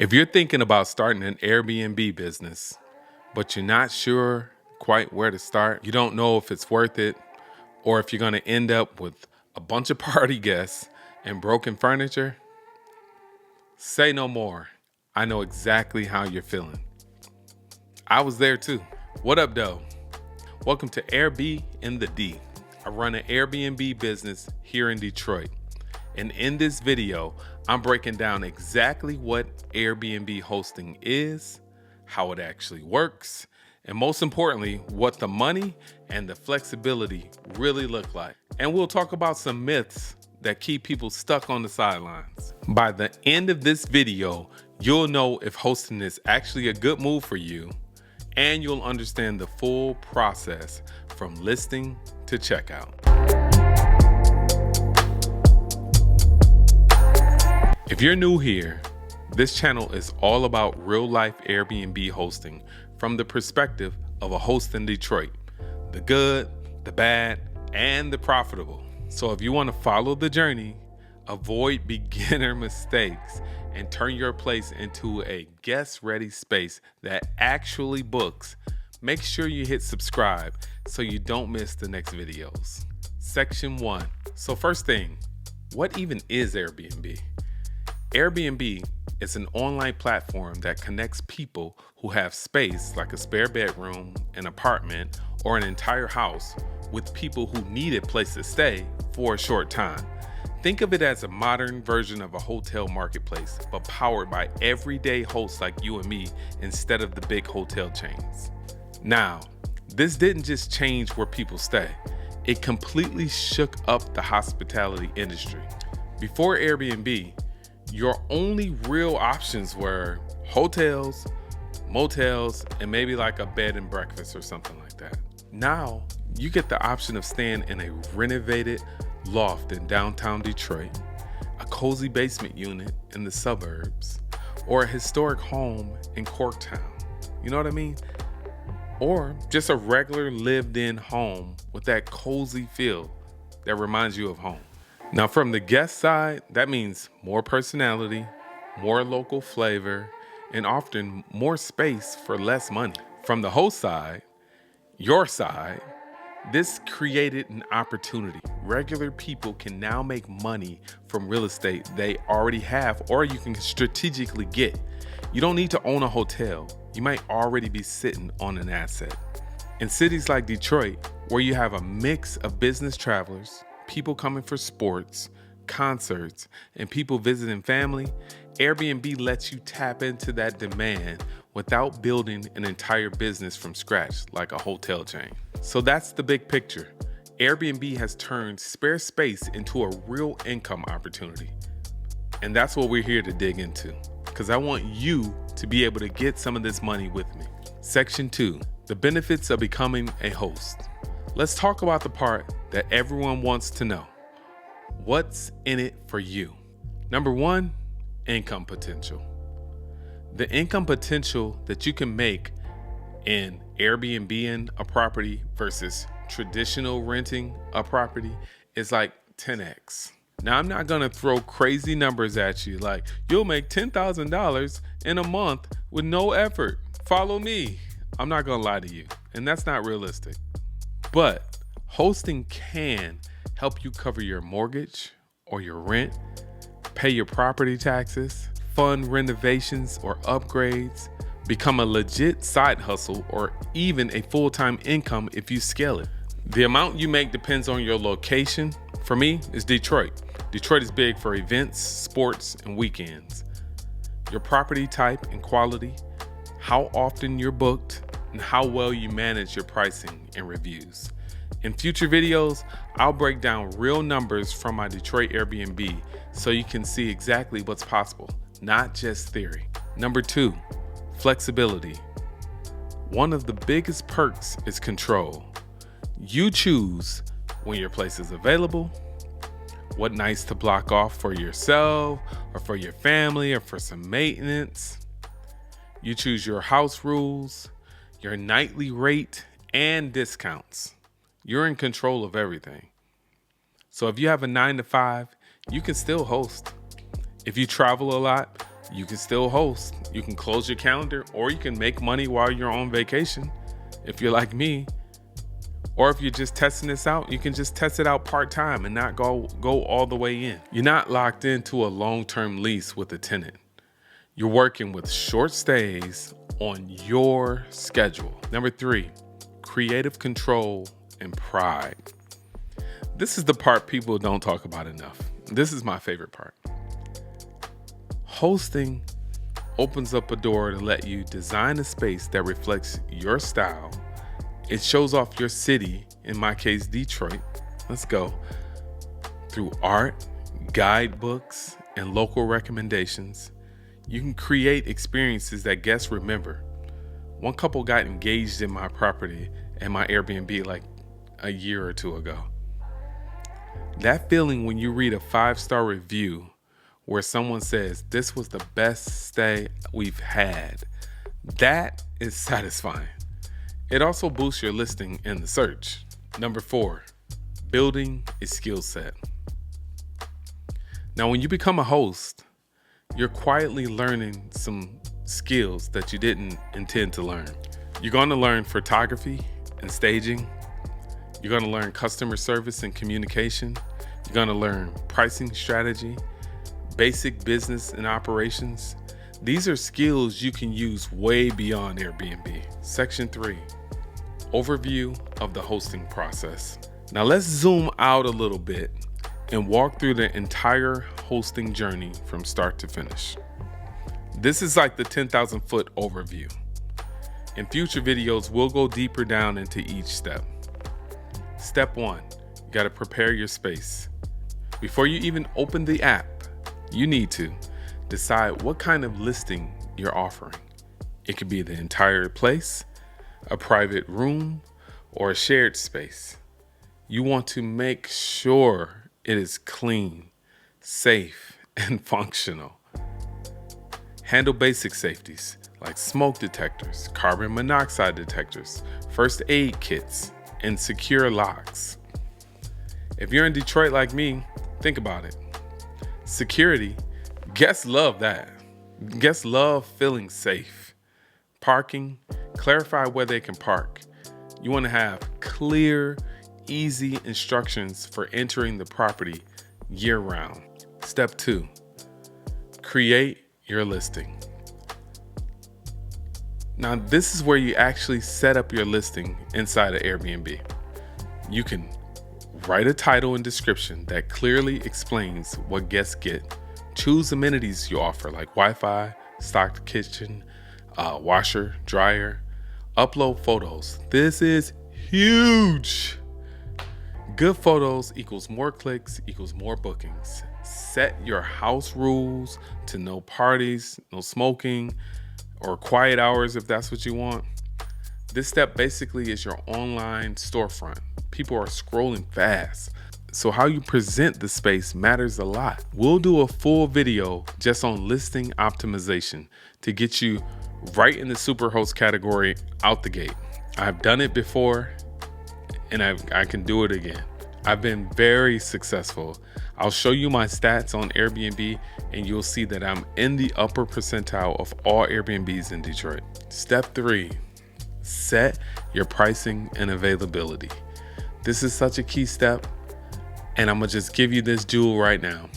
If you're thinking about starting an Airbnb business, but you're not sure quite where to start, you don't know if it's worth it, or if you're going to end up with a bunch of party guests and broken furniture, say no more. I know exactly how you're feeling. I was there too. What up, though? Welcome to AirBnthaD. I run an Airbnb business here in Detroit. And in this video, I'm breaking down exactly what Airbnb hosting is, how it actually works, and most importantly, what the money and the flexibility really look like. And we'll talk about some myths that keep people stuck on the sidelines. By the end of this video, you'll know if hosting is actually a good move for you, and you'll understand the full process from listing to checkout. If you're new here, this channel is all about real-life Airbnb hosting from the perspective of a host in Detroit. The good, the bad, and the profitable. So if you want to follow the journey, avoid beginner mistakes, and turn your place into a guest-ready space that actually books, make sure you hit subscribe so you don't miss the next videos. Section 1. So first thing, what even is Airbnb? Airbnb is an online platform that connects people who have space like a spare bedroom, an apartment, or an entire house with people who need a place to stay for a short time. Think of it as a modern version of a hotel marketplace, but powered by everyday hosts like you and me instead of the big hotel chains. Now, this didn't just change where people stay. It completely shook up the hospitality industry. Before Airbnb, your only real options were hotels, motels, and maybe like a bed and breakfast or something like that. Now, you get the option of staying in a renovated loft in downtown Detroit, a cozy basement unit in the suburbs, or a historic home in Corktown. You know what I mean? Or just a regular lived-in home with that cozy feel that reminds you of home. Now, from the guest side, that means more personality, more local flavor, and often more space for less money. From the host side, your side, this created an opportunity. Regular people can now make money from real estate they already have, or you can strategically get. You don't need to own a hotel. You might already be sitting on an asset. In cities like Detroit, where you have a mix of business travelers, people coming for sports, concerts, and people visiting family, Airbnb lets you tap into that demand without building an entire business from scratch like a hotel chain. So that's the big picture. Airbnb has turned spare space into a real income opportunity. And that's what we're here to dig into, because I want you to be able to get some of this money with me. Section 2, the benefits of becoming a host. Let's talk about the part that everyone wants to know. What's in it for you? Number 1, income potential. The income potential that you can make in Airbnb-ing a property versus traditional renting a property is like 10x. Now, I'm not gonna throw crazy numbers at you like you'll make $10,000 in a month with no effort. Follow me. I'm not gonna lie to you, and that's not realistic. But hosting can help you cover your mortgage or your rent, pay your property taxes, fund renovations or upgrades, become a legit side hustle, or even a full-time income if you scale it. The amount you make depends on your location. For me, it's Detroit. Detroit is big for events, sports, and weekends. Your property type and quality, how often you're booked, and how well you manage your pricing and reviews. In future videos, I'll break down real numbers from my Detroit Airbnb so you can see exactly what's possible, not just theory. Number 2, flexibility. One of the biggest perks is control. You choose when your place is available, what nights to block off for yourself or for your family or for some maintenance. You choose your house rules, your nightly rate, and discounts. You're in control of everything. So if you have a 9 to 5, you can still host. If you travel a lot, You can still host. You can close your calendar, or you can make money while you're on vacation. If you're like me, or if you're just testing this out, you can just test it out part-time and not go all the way in. You're not locked into a long-term lease with a tenant. You're working with short stays on your schedule. Number 3, creative control and pride. This is the part people don't talk about enough. This is my favorite part. Hosting opens up a door to let you design a space that reflects your style. It shows off your city, in my case, Detroit. Let's go. Through art, guidebooks, and local recommendations, you can create experiences that guests remember. One couple got engaged in my property and my Airbnb like a year or two ago. That feeling when you read a 5-star review where someone says, "This was the best stay we've had," that is satisfying. It also boosts your listing in the search. Number 4, building a skill set. Now, when you become a host, you're quietly learning some skills that you didn't intend to learn. You're going to learn photography and staging. You're going to learn customer service and communication. You're going to learn pricing strategy, basic business and operations. These are skills you can use way beyond Airbnb. Section 3, overview of the hosting process. Now let's zoom out a little bit and walk through the entire hosting journey from start to finish. This is like the 10,000 foot overview. In future videos, we'll go deeper down into each step. Step 1, you gotta prepare your space. Before you even open the app, you need to decide what kind of listing you're offering. It could be the entire place, a private room, or a shared space. You want to make sure it is clean, safe, and functional. Handle basic safeties like smoke detectors, carbon monoxide detectors, first aid kits, and secure locks. If you're in Detroit like me, think about it. Security, guests love that. Guests love feeling safe. Parking, clarify where they can park. You want to have clear, easy instructions for entering the property year-round. Step 2, create your listing. Now, this is where you actually set up your listing inside of Airbnb. You can write a title and description that clearly explains what guests get. Choose amenities you offer like Wi-Fi, stocked kitchen, washer, dryer. Upload photos. This is huge. Good photos equals more clicks equals more bookings. Set your house rules to no parties, no smoking, or quiet hours if that's what you want. This step basically is your online storefront. People are scrolling fast, so how you present the space matters a lot. We'll do a full video just on listing optimization to get you right in the Superhost category out the gate. I've done it before and I can do it again. I've been very successful. I'll show you my stats on Airbnb and you'll see that I'm in the upper percentile of all Airbnbs in Detroit. Step 3, set your pricing and availability. This is such a key step, and I'm gonna just give you this jewel right now.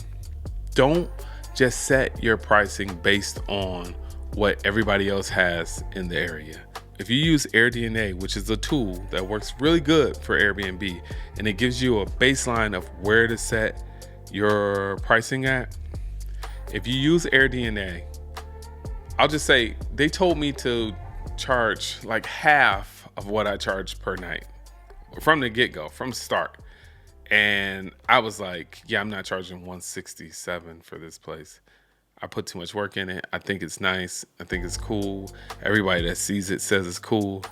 Don't just set your pricing based on what everybody else has in the area. If you use AirBnthaD, which is a tool that works really good for Airbnb, and it gives you a baseline of where to set your pricing at. If you use AirBnthaD, I'll just say they told me to charge like half of what I charge per night from the get-go, from start. And I was like, yeah, I'm not charging $167 for this place. I put too much work in it. I think it's nice. I think it's cool. Everybody that sees it says it's cool.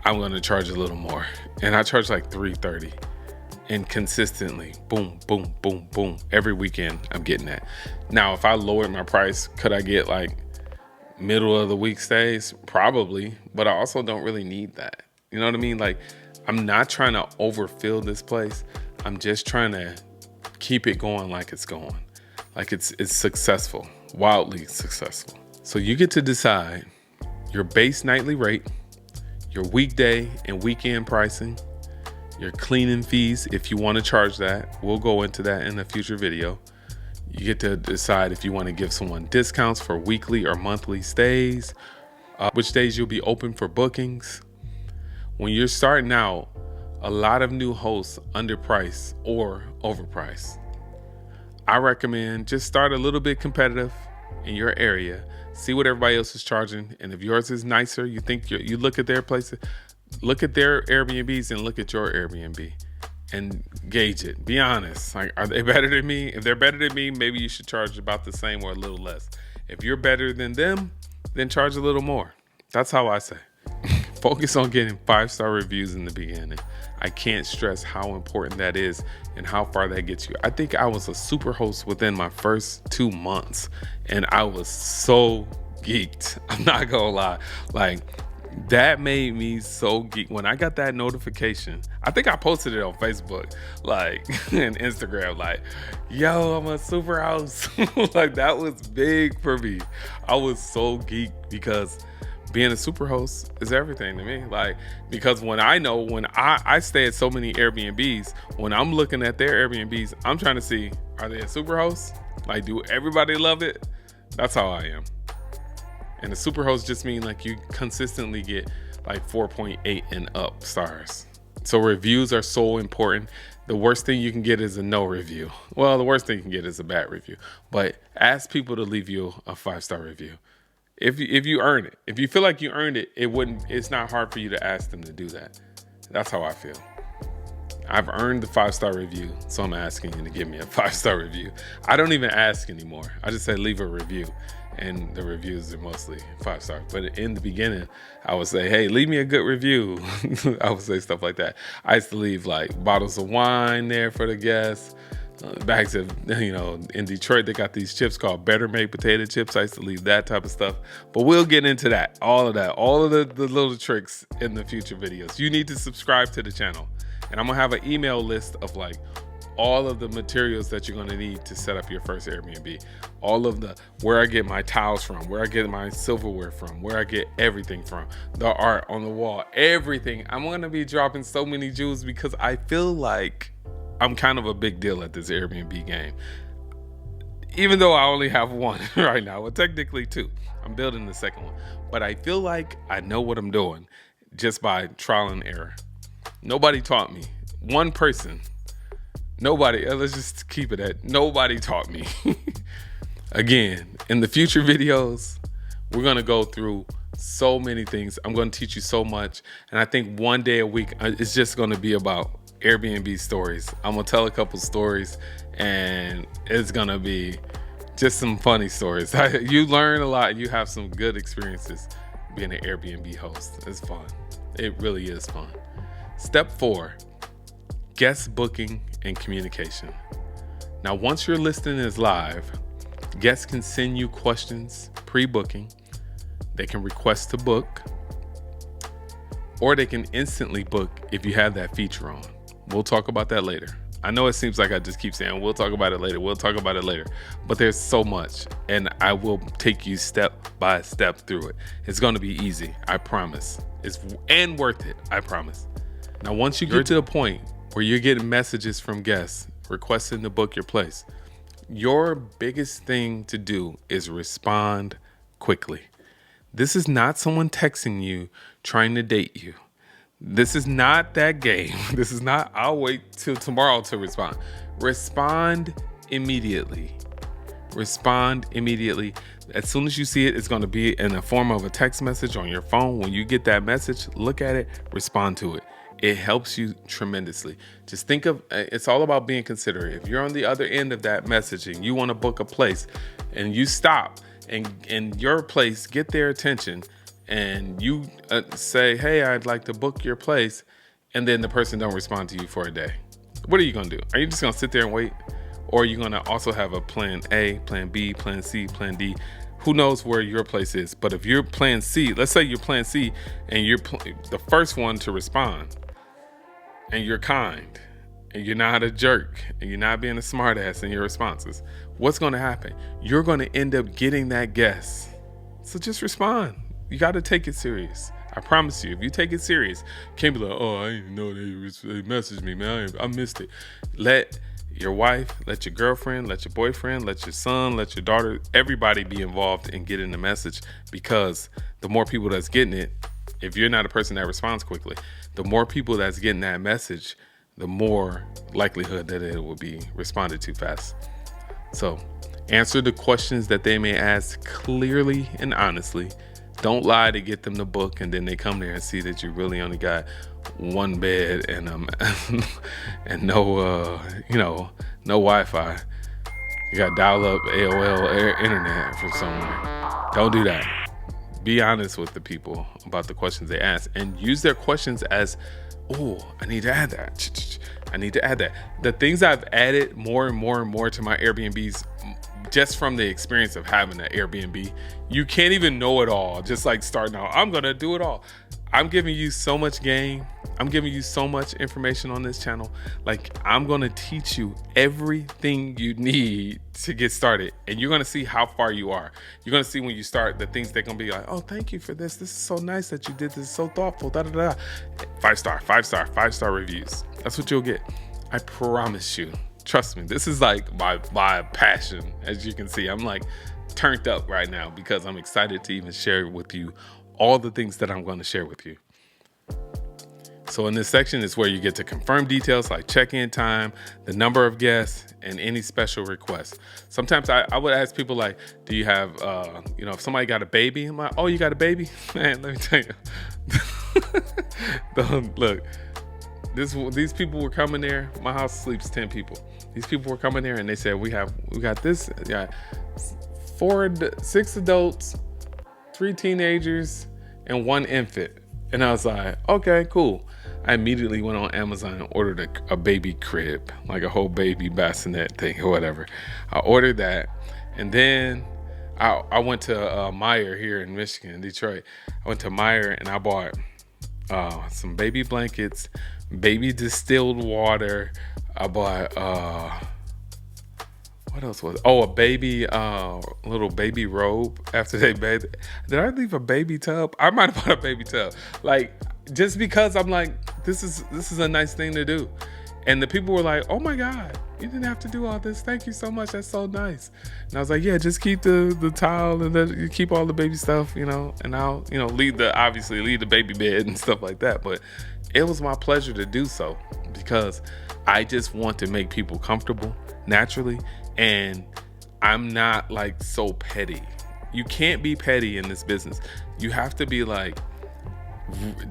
I'm going to charge a little more. And I charge like $330. And consistently, boom, boom, boom, boom. Every weekend, I'm getting that. Now, if I lowered my price, could I get like middle of the week stays? Probably. But I also don't really need that. You know what I mean? Like, I'm not trying to overfill this place. I'm just trying to keep it going like it's going. Like it's successful. wildly successful. So you get to decide your base nightly rate, your weekday and weekend pricing, your cleaning fees, if you want to charge that. We'll go into that in a future video. You get to decide if you want to give someone discounts for weekly or monthly stays, which days you'll be open for bookings. When you're starting out, a lot of new hosts underprice or overprice. I recommend just start a little bit competitive in your area, see what everybody else is charging, and if yours is nicer, you think you look at their places, look at their Airbnbs and look at your Airbnb and gauge it. Be honest. Like, are they better than me? If they're better than me, maybe you should charge about the same or a little less. If you're better than them, then charge a little more. That's how I say. Focus on getting 5-star reviews in the beginning. I can't stress how important that is and how far that gets you. I think I was a super host within my first 2 months, and I was so geeked. I'm not gonna lie. Like, that made me so geek. When I got that notification, I think I posted it on Facebook, like, and Instagram, like, yo, I'm a super house. Like, that was big for me. I was so geeked because being a super host is everything to me. Like, because when I stay at so many Airbnbs, when I'm looking at their Airbnbs, I'm trying to see, are they a super host? Like, do everybody love it? That's how I am. And a super host just means like you consistently get like 4.8 and up stars. So reviews are so important. The worst thing you can get is a no review. Well, the worst thing you can get is a bad review. But ask people to leave you a 5-star review. If you earn it. If you feel like you earned it, it's not hard for you to ask them to do that. That's how I feel. I've earned the 5-star review, so I'm asking you to give me a 5-star review. I don't even ask anymore. I just say leave a review, and the reviews are mostly 5-star. But in the beginning, I would say, hey, leave me a good review. I would say stuff like that. I used to leave like bottles of wine there for the guests. Bags of, in Detroit, they got these chips called Better Made potato chips. I used to leave that type of stuff. But we'll get into that, all of the little tricks in the future videos. You need to subscribe to the channel. And I'm going to have an email list of like all of the materials that you're going to need to set up your first Airbnb. All of where I get my towels from, where I get my silverware from, where I get everything from, the art on the wall, everything. I'm going to be dropping so many jewels because I feel like I'm kind of a big deal at this Airbnb game. Even though I only have one right now, well, technically 2. I'm building the second one. But I feel like I know what I'm doing just by trial and error. Nobody taught me. One person. Nobody. Let's just keep it at nobody taught me. Again, in the future videos, we're going to go through so many things. I'm going to teach you so much. And I think one day a week, it's just going to be about Airbnb stories. I'm gonna tell a couple stories, and it's gonna be just some funny stories. You learn a lot. You have some good experiences being an Airbnb host. It's fun. It really is fun. Step 4, guest booking and communication. Now, once your listing is live, guests can send you questions pre-booking. They can request to book, or they can instantly book if you have that feature on. We'll talk about that later. I know it seems like I just keep saying, we'll talk about it later. We'll talk about it later. But there's so much, and I will take you step by step through it. It's going to be easy. I promise. And worth it. I promise. Now, once you get to the point where you're getting messages from guests requesting to book your place, your biggest thing to do is respond quickly. This is not someone texting you trying to date you. This is not that game. This is not, I'll wait till tomorrow to respond. Respond immediately. Respond immediately. As soon as you see it, it's going to be in the form of a text message on your phone. When you get that message, look at it, respond to it. It helps you tremendously. Just think of, it's all about being considerate. If you're on the other end of that message and you want to book a place and you stop and your place, get their attention, and you say, hey, I'd like to book your place, and then the person don't respond to you for a day. What are you going to do? Are you just going to sit there and wait? Or are you going to also have a plan A, plan B, plan C, plan D? Who knows where your place is? But if you're plan C, let's say you're plan C and you're the first one to respond, and you're kind, and you're not a jerk, and you're not being a smartass in your responses, what's going to happen? You're going to end up getting that guest. So just respond. You got to take it serious. I promise you, if you take it serious, you can't be like, oh, I didn't know they messaged me, man. I missed it. Let your wife, let your girlfriend, let your boyfriend, let your son, let your daughter, everybody be involved in getting the message, because the more people that's getting it, if you're not a person that responds quickly, the more people that's getting that message, the more likelihood that it will be responded to fast. So answer the questions that they may ask clearly and honestly. Don't lie to get them to book, and then they come there and see that you really only got one bed and and no no Wi-Fi. You got dial-up AOL internet from somewhere. Don't do that. Be honest with the people about the questions they ask, and use their questions as, oh, I need to add that. I need to add that. The things I've added more and more and more to my Airbnbs, just from the experience of having an Airbnb, you can't even know it all. Just like starting out, I'm going to do it all. I'm giving you so much game. I'm giving you so much information on this channel. Like, I'm going to teach you everything you need to get started. And you're going to see how far you are. You're going to see when you start the things they're going to be like, oh, thank you for this. This is so nice that you did this. So thoughtful. Da, da, da. 5-star reviews. That's what you'll get. I promise you. Trust me, this is like my passion. As you can see, I'm like turned up right now because I'm excited to even share with you all the things that I'm going to share with you. So in this section is where you get to confirm details like check-in time, the number of guests, and any special requests. Sometimes I would ask people like, do you have, if somebody got a baby, I'm like, oh, you got a baby? Man, let me tell you. Look, these people were coming there. My house sleeps 10 people. These people were coming there and they said, we got this, 6 adults, 3 teenagers, and 1 infant. And I was like, okay, cool. I immediately went on Amazon and ordered a baby crib, like a whole baby bassinet thing or whatever. I ordered that. And then I went to Meijer here in Michigan, Detroit. I went to Meijer and I bought some baby blankets, baby distilled water. I bought, what else was it? Oh, a baby, little baby robe after they bathed. Did I leave a baby tub? I might have bought a baby tub. Like, just because I'm like, this is a nice thing to do. And the people were like, oh my God, you didn't have to do all this. Thank you so much. That's so nice. And I was like, yeah, just keep the towel and you keep all the baby stuff, and I'll, leave the baby bed and stuff like that. But it was my pleasure to do so because I just want to make people comfortable naturally. And I'm not like so petty. You can't be petty in this business. You have to be like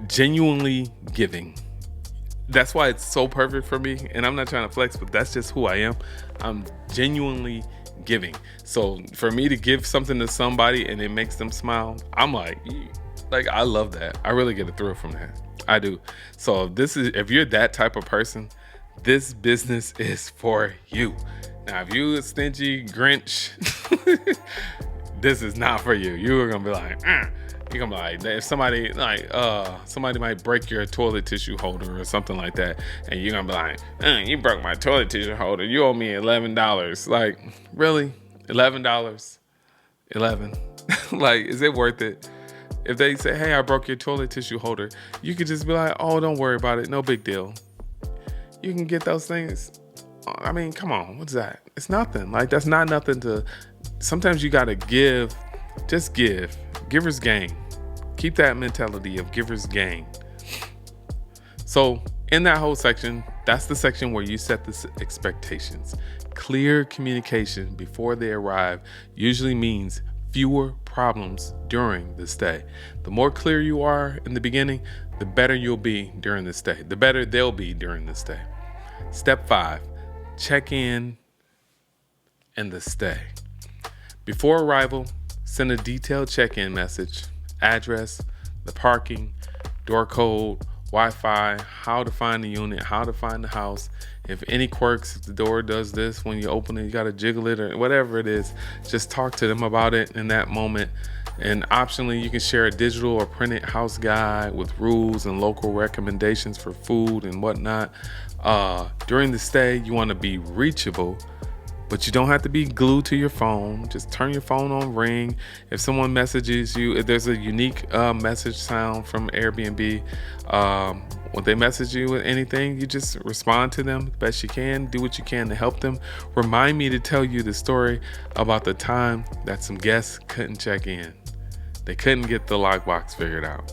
genuinely giving. That's why it's so perfect for me. And I'm not trying to flex, but that's just who I am. I'm genuinely giving. So for me to give something to somebody and it makes them smile, I'm like I love that. I really get a thrill from that. I do. So if you're that type of person, this business is for you. Now, if you a stingy Grinch, this is not for you. You are gonna be like, you're gonna be like, if somebody might break your toilet tissue holder or something like that, and you're gonna be like, you broke my toilet tissue holder. You owe me $11. Like, really? $11? 11? Like, is it worth it? If they say, hey, I broke your toilet tissue holder, you could just be like, oh, don't worry about it. No big deal. You can get those things. I mean, come on, what's that? It's nothing. Like, that's not nothing to, sometimes you gotta give, just give. Giver's gain. Keep that mentality of giver's gain. So in that whole section, that's the section where you set the expectations. Clear communication before they arrive usually means fewer problems during the stay. The more clear you are in the beginning, the better you'll be during the stay. The better they'll be during the stay. Step 5. Check in and the stay. Before arrival, send a detailed check-in message, address, the parking, door code, Wi-Fi, how to find the unit, how to find the house. If any quirks, if the door does this, when you open it, you got to jiggle it or whatever it is, just talk to them about it in that moment. And optionally, you can share a digital or printed house guide with rules and local recommendations for food and whatnot. During the stay, you want to be reachable But you don't have to be glued to your phone. Just turn your phone on ring. If someone messages you, if there's a unique message sound from Airbnb, when they message you with anything, you just respond to them the best you can. Do what you can to help them. Remind me to tell you the story about the time that some guests couldn't check in. They couldn't get the lockbox figured out.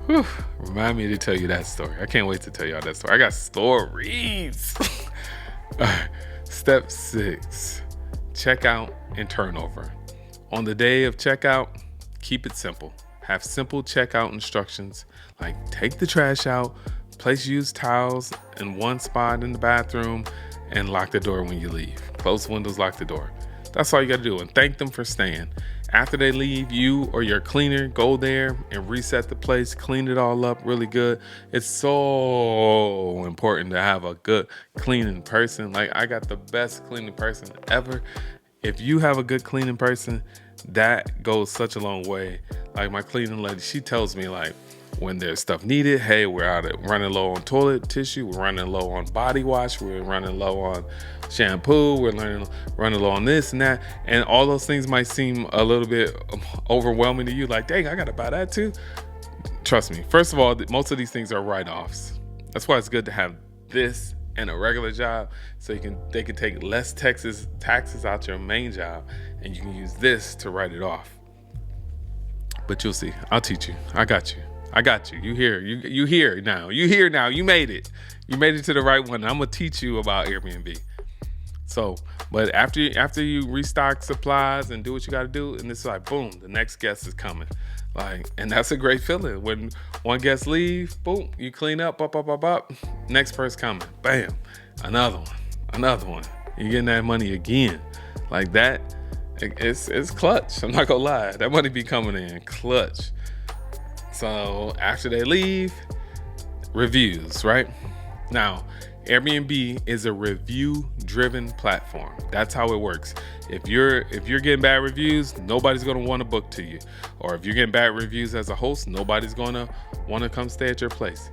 Whew. Remind me to tell you that story. I can't wait to tell y'all that story. I got stories. All right. Step 6, checkout and turnover. On the day of checkout, keep it simple. Have simple checkout instructions like take the trash out, place used towels in one spot in the bathroom, and lock the door when you leave. Close windows, lock the door. That's all you got to do, and thank them for staying. After they leave, you or your cleaner go there and reset the place, clean it all up really good. It's so important to have a good cleaning person. Like, I got the best cleaning person ever. If you have a good cleaning person, that goes such a long way. Like, my cleaning lady, she tells me, like, when there's stuff needed, hey, we're running low on toilet tissue, we're running low on body wash, we're running low on shampoo, we're running low on this and that, and all those things might seem a little bit overwhelming to you, like, dang, I gotta buy that too. Trust me, first of all, most of these things are write-offs. That's why it's good to have this and a regular job, so they can take less taxes out your main job, and you can use this to write it off. But you'll see, I'll teach you. I got you. You here now. You made it. You made it to the right one. I'm gonna teach you about Airbnb. So, but after you restock supplies and do what you got to do, and it's like, boom, the next guest is coming. Like, and that's a great feeling. When one guest leave, boom, you clean up, next person coming, bam, another one. You're getting that money again, like that. It's clutch. I'm not gonna lie, that money be coming in clutch. So after they leave, reviews, right? Now, Airbnb is a review-driven platform. That's how it works. If you're getting bad reviews, nobody's gonna want to book to you. Or if you're getting bad reviews as a host, nobody's gonna want to come stay at your place.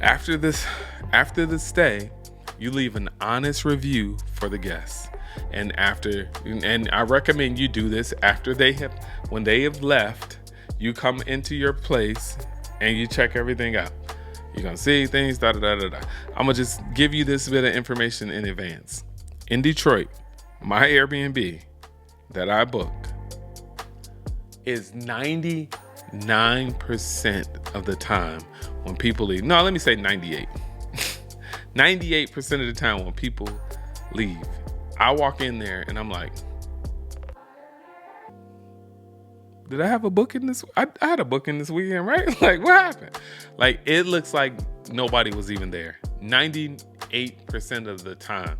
After the stay, you leave an honest review for the guests. And I recommend you do this when they have left. You come into your place and you check everything out. You're going to see things, I'm going to just give you this bit of information in advance. In Detroit, my Airbnb that I book is 99% of the time when people leave. No, let me say 98. 98% of the time when people leave, I walk in there and I'm like, did I have a booking this? I had a booking this weekend, right? Like, what happened? Like, it looks like nobody was even there. 98% of the time.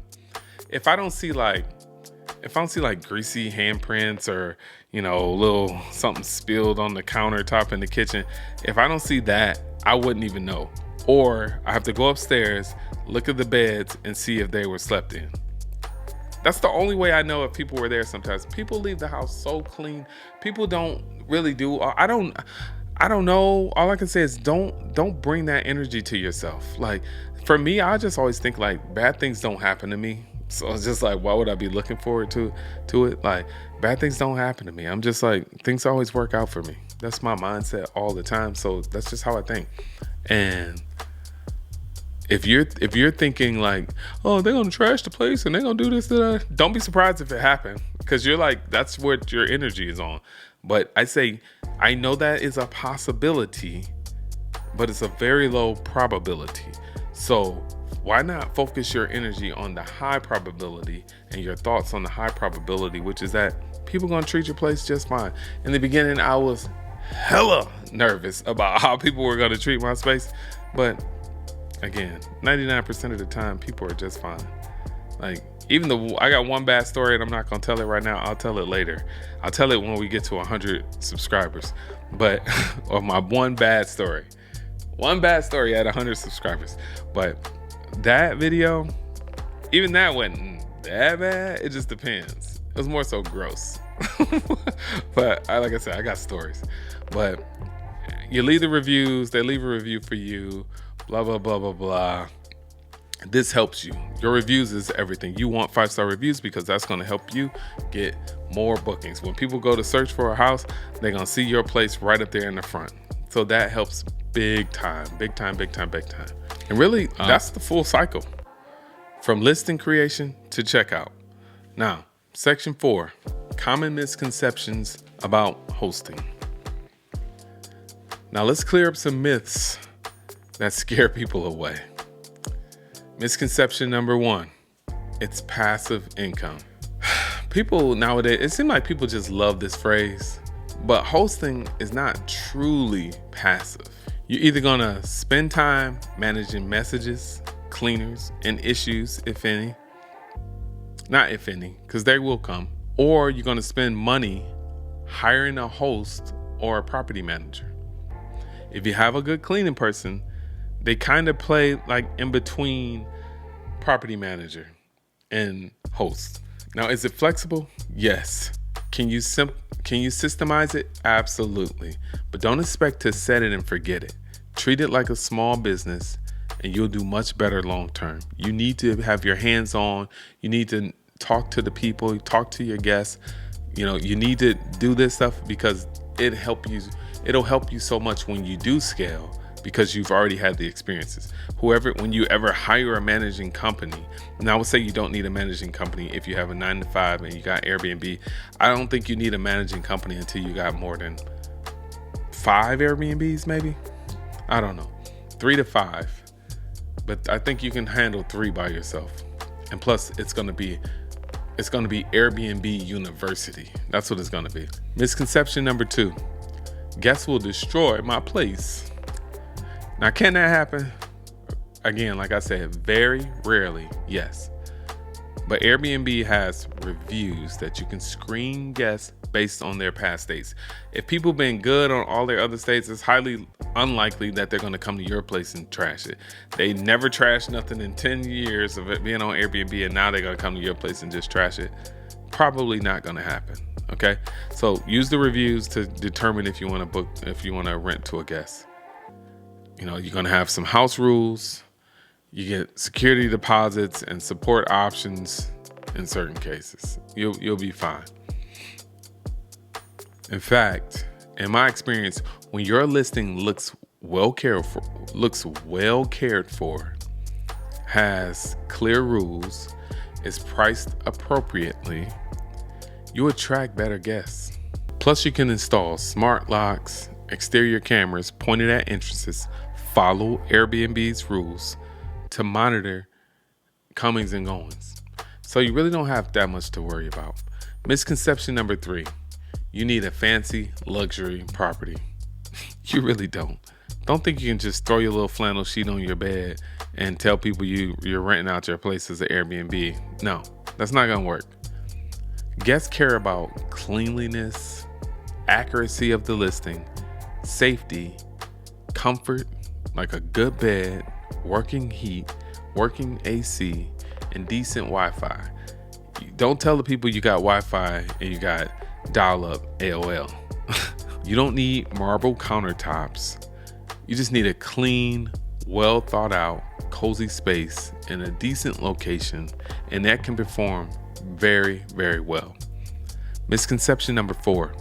If I don't see like greasy handprints or, little something spilled on the countertop in the kitchen, if I don't see that, I wouldn't even know. Or I have to go upstairs, look at the beds, and see if they were slept in. That's the only way I know if people were there sometimes. People leave the house so clean. People don't really do. I don't know. All I can say is don't bring that energy to yourself. Like, for me, I just always think like bad things don't happen to me. So it's just like, why would I be looking forward to it? Like, bad things don't happen to me. I'm just like, things always work out for me. That's my mindset all the time. So that's just how I think. And if you're thinking like, oh, they're gonna trash the place and they're gonna do this, don't be surprised if it happened, because you're like, that's what your energy is on. But I say, I know that is a possibility, but it's a very low probability. So why not focus your energy on the high probability and your thoughts on the high probability, which is that people gonna treat your place just fine. In the beginning, I was hella nervous about how people were gonna treat my space, but again, 99% of the time, people are just fine. Like, even though I got one bad story and I'm not going to tell it right now, I'll tell it later. I'll tell it when we get to 100 subscribers. But, or my one bad story at 100 subscribers. But that video, even that wasn't that bad. It just depends. It was more so gross. But like I said, I got stories. But you leave the reviews, they leave a review for you. Blah, blah, blah, blah, blah. This helps you. Your reviews is everything. You want 5-star reviews because that's going to help you get more bookings. When people go to search for a house, they're going to see your place right up there in the front. So that helps big time. And really, that's the full cycle from listing creation to checkout. Now, section 4, common misconceptions about hosting. Now let's clear up some myths that scare people away. Misconception number 1, it's passive income. People nowadays, it seems like people just love this phrase, but hosting is not truly passive. You're either gonna spend time managing messages, cleaners, and issues, if any. Not if any, because they will come. Or you're gonna spend money hiring a host or a property manager. If you have a good cleaning person, they kind of play like in between property manager and host. Now, is it flexible? Yes. Can you systemize it? Absolutely. But don't expect to set it and forget it. Treat it like a small business and you'll do much better long term. You need to have your hands on. You need to talk to the people, talk to your guests. You know, you need to do this stuff because it'll help you so much when you do scale, because you've already had the experiences. When you ever hire a managing company, and I would say you don't need a managing company if you have a 9-to-5 and you got Airbnb. I don't think you need a managing company until you got more than 5 Airbnbs, maybe. I don't know, 3 to 5. But I think you can handle 3 by yourself. And plus, it's gonna be Airbnb University. That's what it's gonna be. Misconception number 2, guests will destroy my place. Now, can that happen? Again, like I said, very rarely, yes. But Airbnb has reviews that you can screen guests based on their past stays. If people been good on all their other stays, it's highly unlikely that they're gonna come to your place and trash it. They never trashed nothing in 10 years of it being on Airbnb, and now they're gonna come to your place and just trash it. Probably not gonna happen, okay? So use the reviews to determine if you wanna rent to a guest. You know, you're gonna have some house rules. You get security deposits and support options in certain cases. You'll be fine. In fact, in my experience, when your listing looks well cared for, has clear rules, is priced appropriately, you attract better guests. Plus, you can install smart locks, exterior cameras pointed at entrances, follow Airbnb's rules to monitor comings and goings. So you really don't have that much to worry about. Misconception number 3, you need a fancy luxury property. You really don't. Don't think you can just throw your little flannel sheet on your bed and tell people you're renting out your place as an Airbnb. No, that's not gonna work. Guests care about cleanliness, accuracy of the listing, safety, comfort, like a good bed, working heat, working AC, and decent Wi-Fi. Don't tell the people you got Wi-Fi and you got dial-up AOL. You don't need marble countertops. You just need a clean, well thought out, cozy space in a decent location, and that can perform very, very well. Misconception number 4,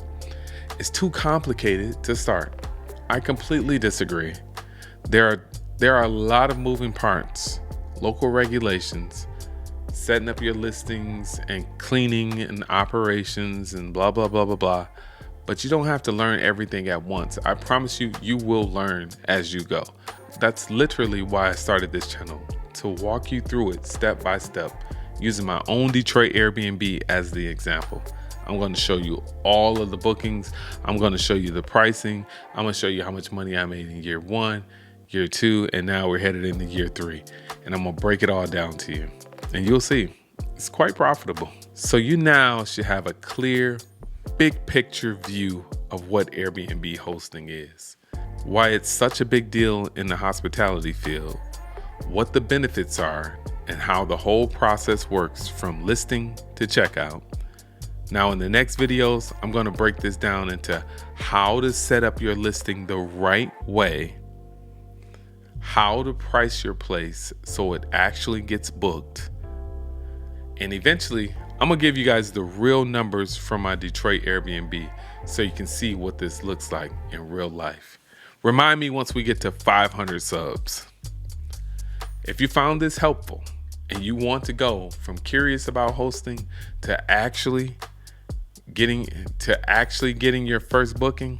it's too complicated to start. I completely disagree. There are a lot of moving parts, local regulations, setting up your listings and cleaning and operations and blah, blah, blah, blah, blah. But you don't have to learn everything at once. I promise you, you will learn as you go. That's literally why I started this channel, to walk you through it step by step, using my own Detroit Airbnb as the example. I'm going to show you all of the bookings. I'm going to show you the pricing. I'm going to show you how much money I made in year 1, year 2, and now we're headed into year 3. And I'm going to break it all down to you. And you'll see, it's quite profitable. So you now should have a clear, big picture view of what Airbnb hosting is, why it's such a big deal in the hospitality field, what the benefits are, and how the whole process works from listing to checkout. Now in the next videos, I'm going to break this down into how to set up your listing the right way, how to price your place so it actually gets booked. And eventually, I'm gonna give you guys the real numbers from my Detroit Airbnb so you can see what this looks like in real life. Remind me once we get to 500 subs. If you found this helpful and you want to go from curious about hosting to actually getting your first booking,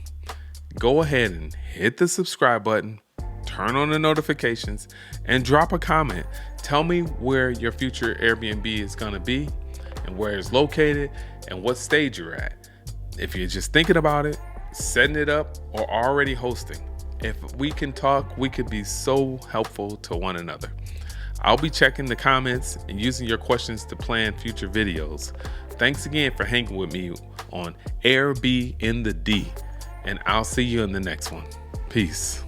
go ahead and hit the subscribe button, turn on the notifications, and drop a comment. Tell me where your future Airbnb is going to be and where it's located and what stage you're at. If you're just thinking about it, setting it up, or already hosting, if we can talk, we could be so helpful to one another. I'll be checking the comments and using your questions to plan future videos. Thanks again for hanging with me on AirBnthaD, and I'll see you in the next one. Peace.